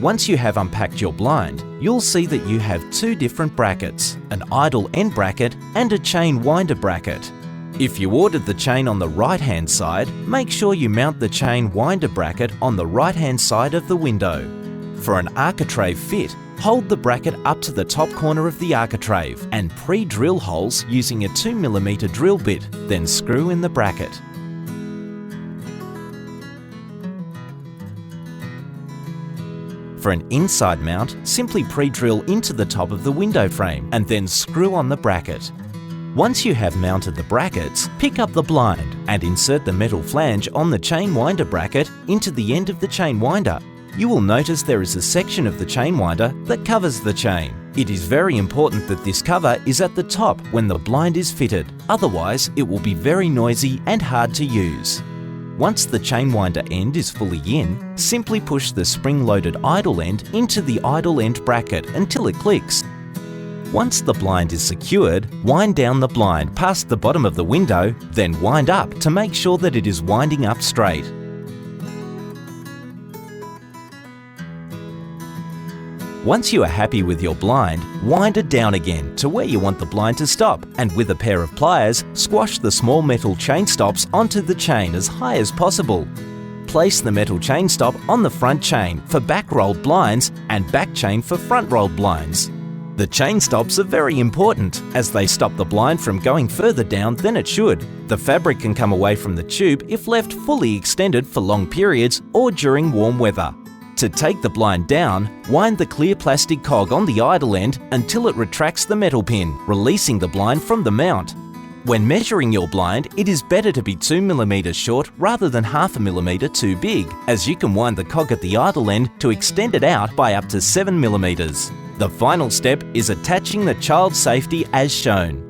Once you have unpacked your blind, you'll see that you have two different brackets, an idle end bracket and a chain winder bracket. If you ordered the chain on the right-hand side, make sure you mount the chain winder bracket on the right-hand side of the window. For an architrave fit, hold the bracket up to the top corner of the architrave and pre-drill holes using a 2mm drill bit, then screw in the bracket. For an inside mount, simply pre-drill into the top of the window frame and then screw on the bracket. Once you have mounted the brackets, pick up the blind and insert the metal flange on the chain winder bracket into the end of the chain winder. You will notice there is a section of the chain winder that covers the chain. It is very important that this cover is at the top when the blind is fitted, otherwise it will be very noisy and hard to use. Once the chain winder end is fully in, simply push the spring-loaded idle end into the idle end bracket until it clicks. Once the blind is secured, wind down the blind past the bottom of the window, then wind up to make sure that it is winding up straight. Once you are happy with your blind, wind it down again to where you want the blind to stop, and with a pair of pliers, squash the small metal chain stops onto the chain as high as possible. Place the metal chain stop on the front chain for back-rolled blinds and back chain for front-rolled blinds. The chain stops are very important as they stop the blind from going further down than it should. The fabric can come away from the tube if left fully extended for long periods or during warm weather. To take the blind down, wind the clear plastic cog on the idle end until it retracts the metal pin, releasing the blind from the mount. When measuring your blind, it is better to be 2mm short rather than 0.5mm too big, as you can wind the cog at the idle end to extend it out by up to 7mm. The final step is attaching the child safety as shown.